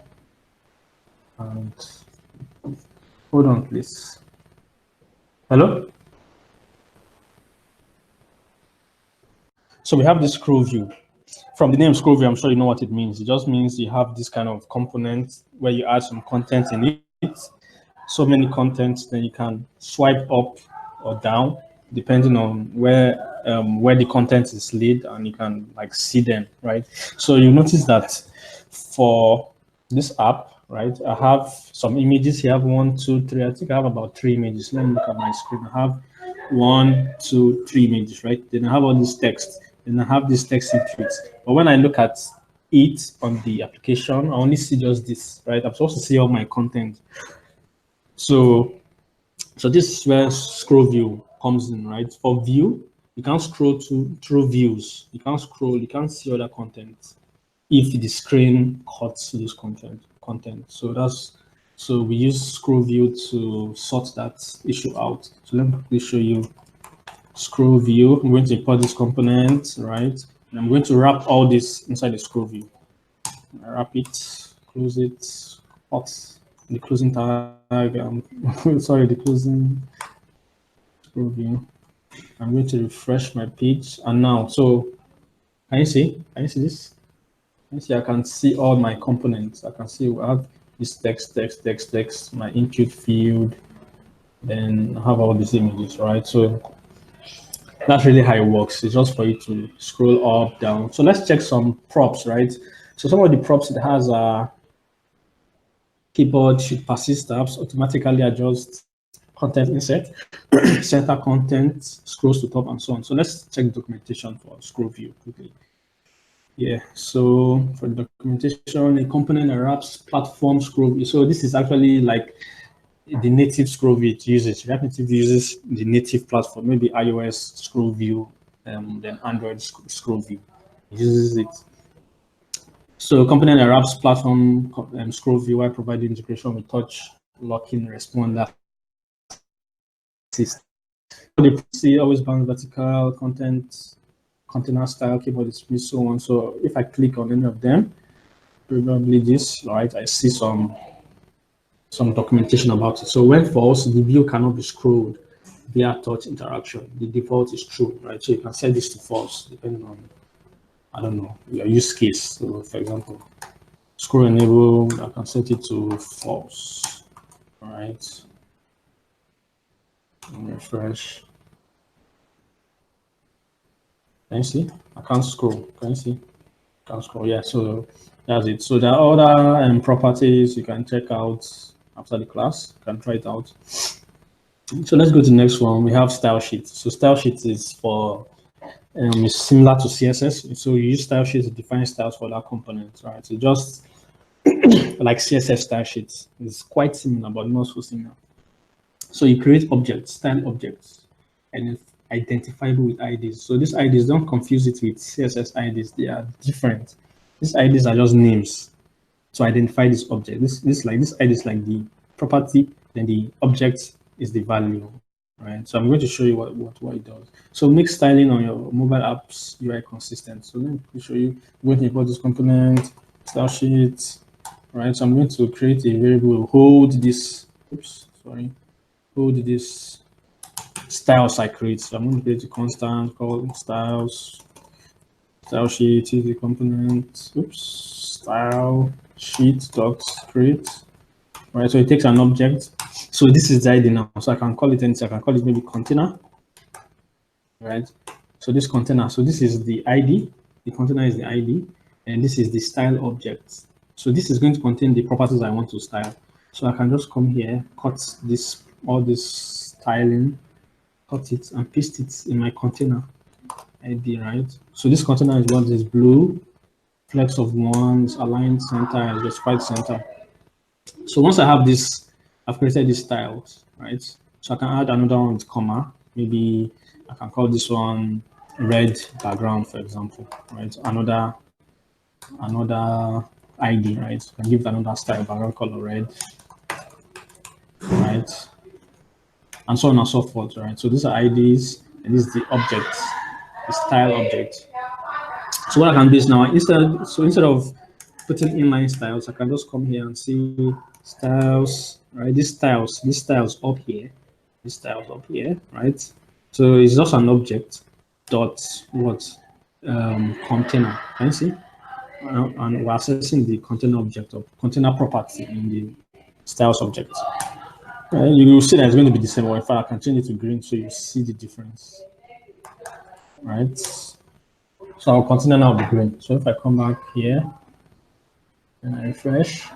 hold on, please. Hello? So we have this scroll view. from the name scroll view, I'm sure you know what it means. It just means you have this kind of component where you add some content in it. So many contents, then you can swipe up or down depending on where the content is laid, and you can like see them, right? So you notice that for this app, right, I have some images here. I have one, two, three. I think I have about three images. Let me look at my screen. I have one, two, three images, right? Then I have all this text. Then I have this text input. But when I look at it on the application, I only see just this, right? I'm supposed to see all my content. So this is where scroll view comes in, right? For view, you can't scroll through views. You can't scroll, you can't see other content if the screen cuts this content. So we use scroll view to sort that issue out. So let me quickly show you scroll view. I'm going to import this component, right? And I'm going to wrap all this inside the scroll view. Wrap it, close it, hot the closing tag. Sorry, the closing scroll view. I'm going to refresh my page, and now, so can you see? Can you see this? Can you see? I can see all my components. I can see I have this text, my input field, then I have all these images, right? So that's really how it works. It's just for you to scroll up, down. So let's check some props, right? So some of the props it has are keyboard should persist tabs, automatically adjust content insert, center content, scrolls to top, and so on. So let's check documentation for scroll view quickly. Yeah, so for the documentation, a component that wraps platform scroll view. So this is actually like the native scroll view it uses. React Native uses the native platform, maybe iOS scroll view, then Android scroll view. It uses it. So component that wraps platform scroll view while providing integration with touch locking responder system. So the see always bound vertical content, container style, keyboard display, so on. So if I click on any of them, probably this, right, I see some documentation about it. So when false, the view cannot be scrolled via touch interaction. The default is true, right? So you can set this to false depending on, I don't know, your use case. So for example, scroll enable, I can set it to false, all right? Refresh. Can you see? I can't scroll. Can you see? Can't scroll. Yeah, so that's it. So there are other properties you can check out after the class. You can try it out. So let's go to the next one. We have style sheet. So style sheet is for is similar to CSS. So you use style sheet to define styles for that component, right? So just like CSS style sheets, it's quite similar, but not so similar. So you create objects, style objects, and it's identifiable with IDs. So these IDs, don't confuse it with CSS IDs. They are different. These IDs are just names to identify this object. This ID is like the property, then the object is the value, right? So I'm going to show you what it does. So make styling on your mobile apps UI consistent. So let me show you. I'm going to import this component, style sheet, right? So I'm going to create a variable, hold this, oops, sorry, hold this styles I create. So I'm going to create a constant called styles, style sheet is the component, oops, style sheet dot create, right? So it takes an object. So this is the ID now. So I can call it anything. I can call it maybe container, right? So this container, so this is the ID, the container is the ID, and this is the style object. So this is going to contain the properties I want to style. So I can just come here, cut this, all this styling, cut it and paste it in my container ID, right? So this container is what is blue, flex of ones, aligned center, justified center. So once I have this, I've created these styles, right? So I can add another one with comma. Maybe I can call this one red background, for example, right? Another ID, right? So I can give it another style, background color red, right? And so on and so forth, right? So these are IDs, and this is the object, the style object. So what I can do is now, instead of putting inline styles, I can just come here and see styles, right? These styles up here, right? So it's just an object dot what? container. Can you see? And we're accessing the container object or container property in the styles object. You will see that it's going to be the same. Or in fact, I can change it to green so you see the difference. Right? So our container now will be green. So if I come back here and I refresh,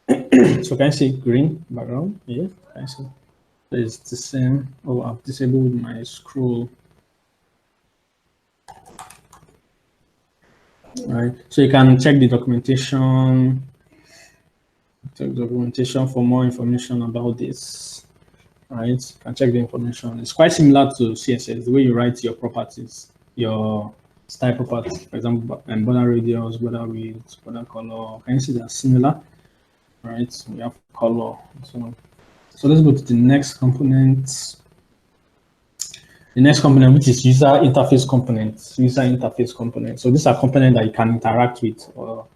so can you see green background? Yeah, can you see? It's the same. Oh, I've disabled my scroll. Right. So you can check the documentation. Check documentation for more information about this. Right. You can check the information. It's quite similar to CSS, the way you write your properties, your style properties. For example, border radius, border width, border color. Can you see they're similar? Right. So we have color. So let's go to the next component. The next component, which is user interface component. User interface component. So these are components that you can interact with, or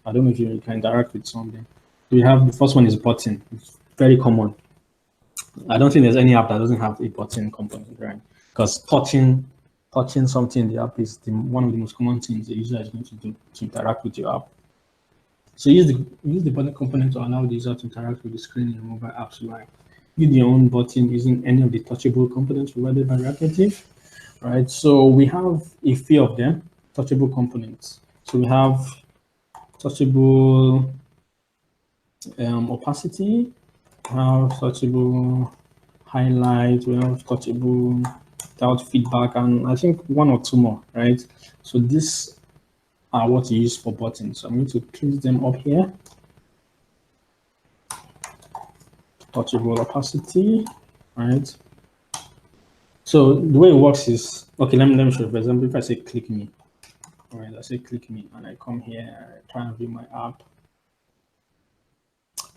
I don't know if you can interact with something. We have the first one is button. It's very common. I don't think there's any app that doesn't have a button component, right? Because touching something in the app is one of the most common things the user is going to do to interact with your app. So use the button component to allow the user to interact with the screen in your mobile apps UI. Build your own button using any of the touchable components provided by React Native. Right. So we have a few of them, touchable components. So we have touchable opacity, we have touchable highlight, we have touchable without feedback, and I think one or two more, right? So these are what you use for buttons. So I'm going to place them up here. Touchable opacity, right? So the way it works is, okay, let me show you. For example, if I say click me, all right, I say click me, and I come here, I try and view my app.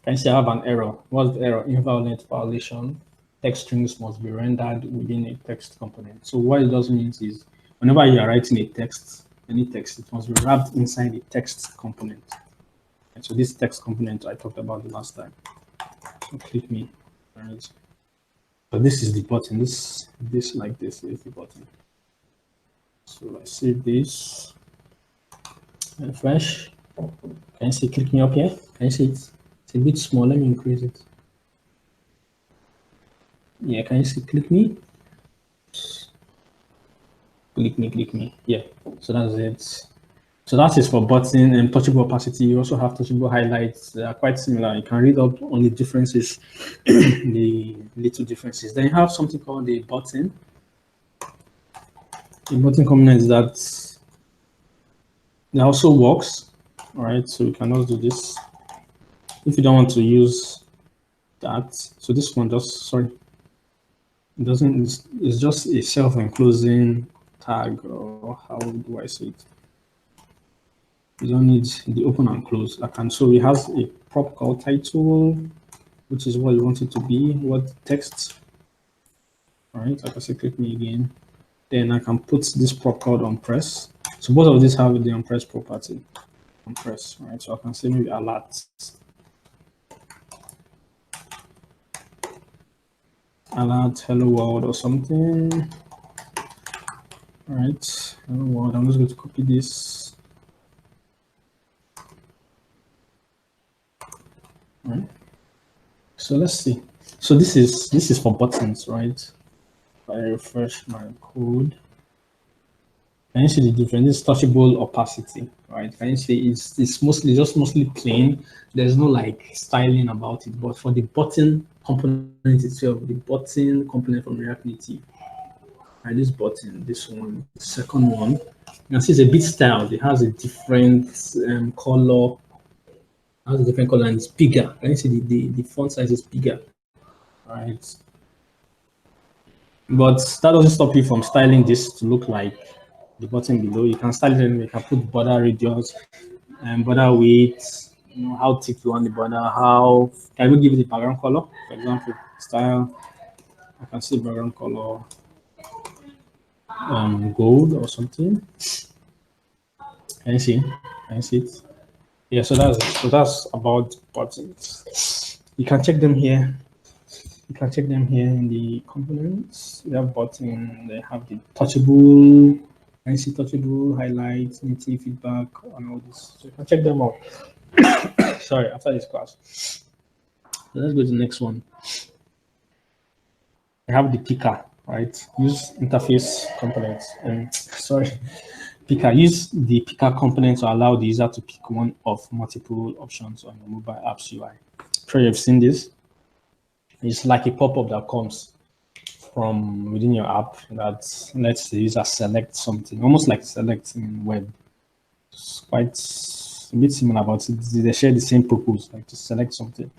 Can you see I have an error? What's the error? Invalid violation. Text strings must be rendered within a text component. So what it does mean is whenever you are writing a text, any text, it must be wrapped inside a text component. And so this text component I talked about the last time. So click me. All right. So this is the button. This like this is the button. So I save this. Refresh. Can you see click me up here? Can you see it? It's a bit small. Let me increase it. Yeah, can you see click me? Click me. Yeah. So that's it. So that is for button and touchable opacity. You also have touchable highlights. They are quite similar. You can read up on the differences, the little differences. Then you have something called the button. The button component is that it also works. All right. So you can also do this. If you don't want to use that, so this one just, sorry, it doesn't, it's just a self-enclosing tag, or how do I say it? You don't need the open and close. So it has a prop called title, which is what you want it to be, what text. All right, I can say click me again. Then I can put this prop called on press. So both of these have the on press property. On press, right? So I can say maybe alert. Alert hello world or something. All right, hello world. I'm just going to copy this. All right. So let's see. So this is for buttons, right? If I refresh my code, can you see the difference? This is touchable opacity, right? Can you see it's mostly plain. There's no like styling about it. But for the button component itself, the button component from React Native, right? This button, this one, the second one, you can see it's a bit styled. It has a different color. Has a different color and it's bigger. Can you see the font size is bigger, right? But that doesn't stop you from styling this to look like the button below. You can style it anyway. You can put border radius and border width, you know, how thick you want the border, how can we give it a background color, for example, style. I can see background color gold or something. Can you see? Can you see it? Yeah, so that's about buttons. You can check them here. You can check them here in the components. We have button, they have the touchable I see touchable, highlights, native feedback, and all this. So you can check them out. Sorry, after this class. So let's go to the next one. I have the picker, right? Use interface components. And sorry, picker. Use the picker component to allow the user to pick one of multiple options on your mobile apps UI. Sure, you've seen this. It's like a pop-up that comes from within your app that lets the user select something, almost like selecting web. It's quite a bit similar, but they share the same purpose, like to select something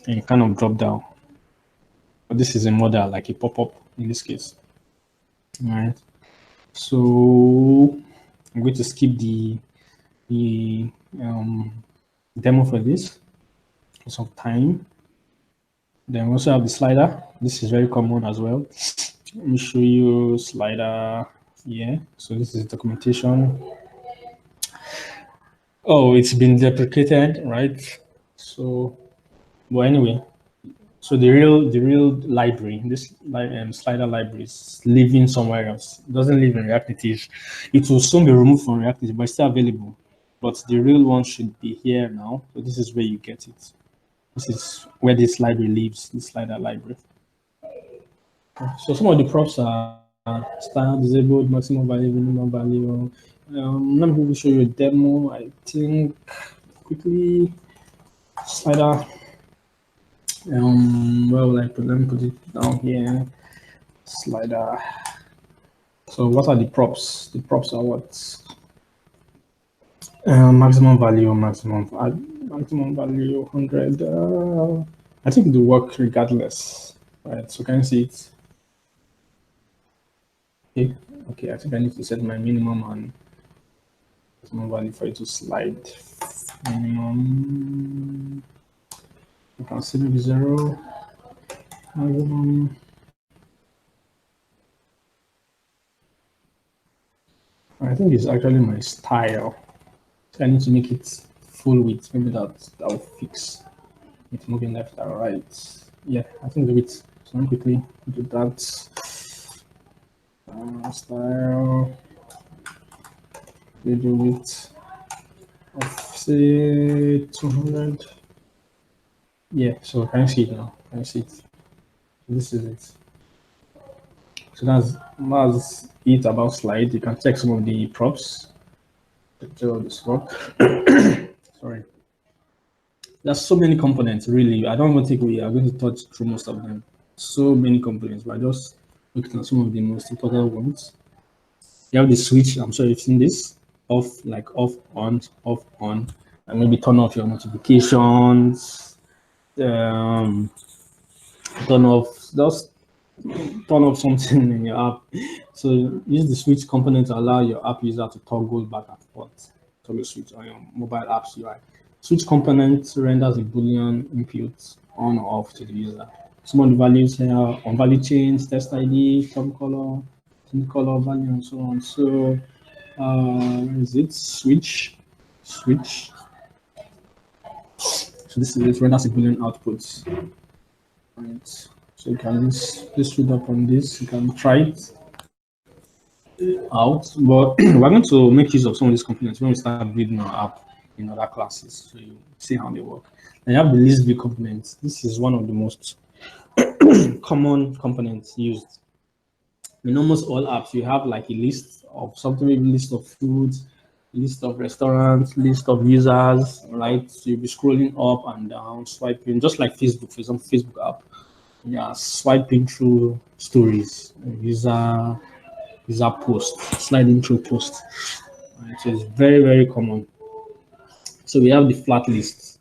and you kind of drop down. But this is a model, like a pop-up in this case. All right. So I'm going to skip the demo for this for some time. Then we also have the slider. This is very common as well. Let me show you slider here. So this is documentation. Oh, it's been deprecated, right? So, well, anyway, so the real library, this slider library is living somewhere else. It doesn't live in React Native. It will soon be removed from React Native, but it's still available. But the real one should be here now. So this is where you get it. This is where this library lives, this slider library. So some of the props are style, disabled, maximum value, minimum value. Let me show you a demo. I think quickly slider. Well, like let me put it down here. Slider. So what are the props? The props are what? Maximum value, maximum value 100. I think it will work regardless. Right. So can you see it? Okay. Okay. I think I need to set my minimum and maximum value for it to slide. Minimum. You can see maybe 0. Maximum. I think it's actually my style. So I need to make it full width. Maybe that'll fix it moving left or right. Yeah, I think the width. So let me quickly do that. Style. We do width of say 200. Yeah, so can you see it now? Can you see it? This is it. So that's it about slide. You can check some of the props. This work. Sorry. There's so many components, really. I don't even think we are going to touch through most of them. So many components, but I just looked at some of the most important ones. You have the switch. I'm sure you've seen this. Off, like off, on, and maybe turn off your notifications. Turn off, just turn off something in your app. So use the switch component to allow your app user to toggle back and forth. Toggle switch on your mobile apps UI. Switch component renders a Boolean input on or off to the user. Some of the values here on value change, test ID, term color, value, and so on. So where is it? Switch. So this is it, renders a Boolean output. Right. So you can just read up on this. You can try it out, but we're going to make use of some of these components when we start building our app in other classes, so you see how they work. And you have the list view components. This is one of the most common components used in almost all apps. You have like a list of something, maybe list of foods, list of restaurants, list of users, right? So you'll be scrolling up and down, swiping, just like Facebook, for example, Facebook app. Yeah, swiping through stories, user post, sliding through post. Right, so it's very common. So we have the flat list.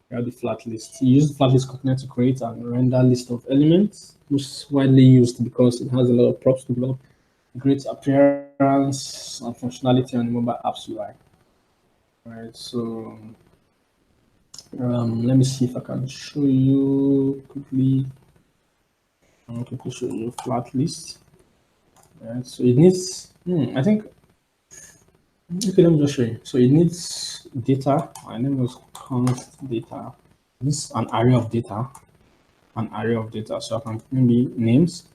We have the flat list. You use the flat list component to create and render list of elements, which is widely used because it has a lot of props to develop. Great appearance and functionality on the mobile apps UI. Right, so let me see if I can show you quickly. I'll quickly show you flat list. Right, so it needs, I think, okay, let me just show you. So it needs data, and then just const data. This is an array of data, So I can maybe names,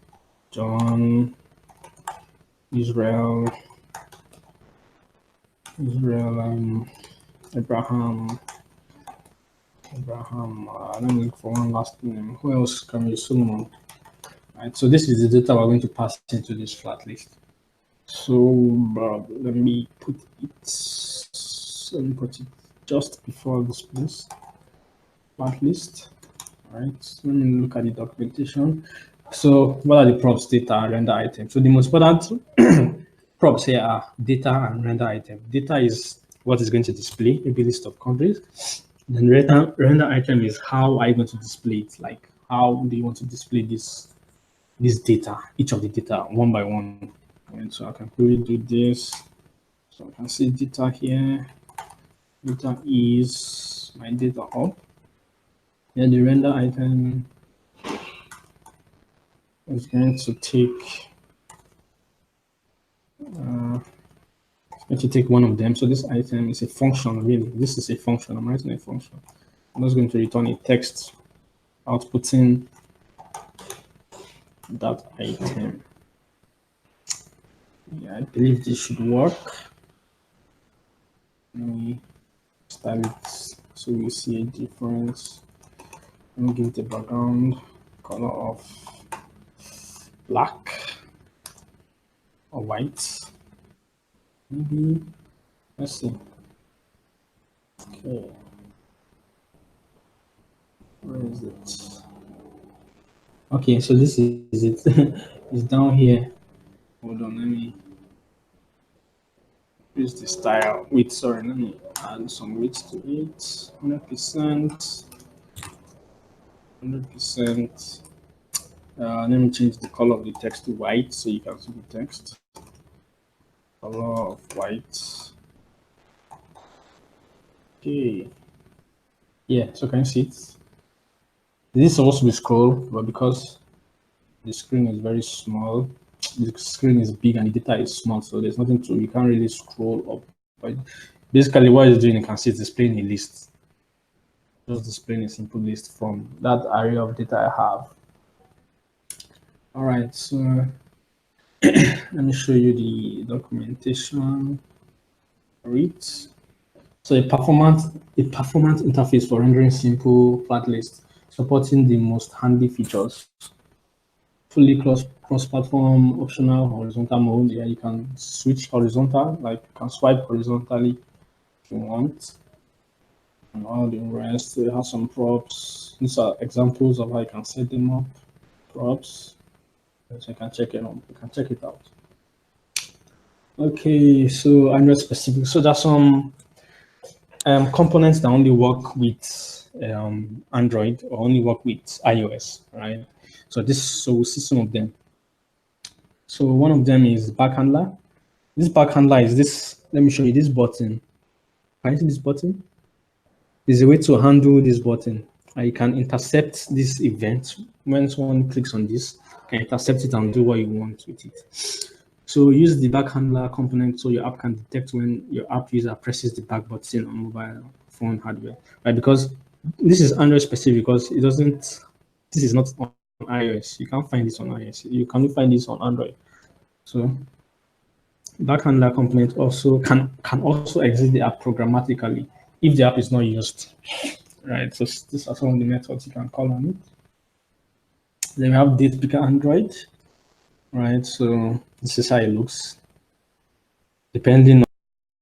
John, Israel, Israel, Abraham, let me look for one last name. Who else can be Solomon? Right, so this is the data we're going to pass into this flat list. So let me put it just before this place, flat list. All right, let me look at the documentation. So what are the props, data, and render items? So the most important props here are data and render item. Data is what is going to display, maybe list of countries. Then render item is how are you going to display it? Like how do you want to display this data, each of the data one by one. And so I can quickly do this. So I can see data here. Data is my data hub. Then the render item is going to take one of them. So this item is a function, really. This is a function. I'm writing a function. I'm just going to return a text outputting that item. Yeah, I believe this should work. Let me style it so you see a difference. Let me give it a background color of black or white. Maybe, let's see. Okay. Where is it? Okay, so this is it. It's down here. Hold on, let me use the style. Wait, sorry, let me add some weight to it. 100%. 100%. Let me change the color of the text to white so you can see the text. Color of white. Okay. Yeah, so can you see it? This is supposed to be scroll, but because the screen is very small, the screen is big and the data is small, so there's nothing to, you can't really scroll up. But basically what it's doing, you can see it's displaying a list. Just displaying a simple list from that array of data I have. All right, so let me show you the documentation for it. So a performance interface for rendering simple flat list, supporting the most handy features. Fully cross-platform, optional horizontal mode. Yeah, you can switch horizontal, like you can swipe horizontally if you want. And all the rest, we have some props. These are examples of how you can set them up. Props. So you can check it out. You can check it out. Okay, so Android specific. So there's some components that only work with Android or only work with iOS, right? So we'll see some of them. So one of them is back handler. This back handler is this. Let me show you this button. Can you see this button? There's a way to handle this button. You can intercept this event when someone clicks on this. You can intercept it and do what you want with it. So use the back handler component so your app can detect when your app user presses the back button on mobile phone hardware, right? Because this is Android specific because it doesn't. This is not on iOS. You can't find this on iOS. You can only find this on Android. So back handler component also can also exit the app programmatically if the app is not used, right? So these are some of the methods you can call on it. Then we have date picker Android, right? So this is how it looks. Depending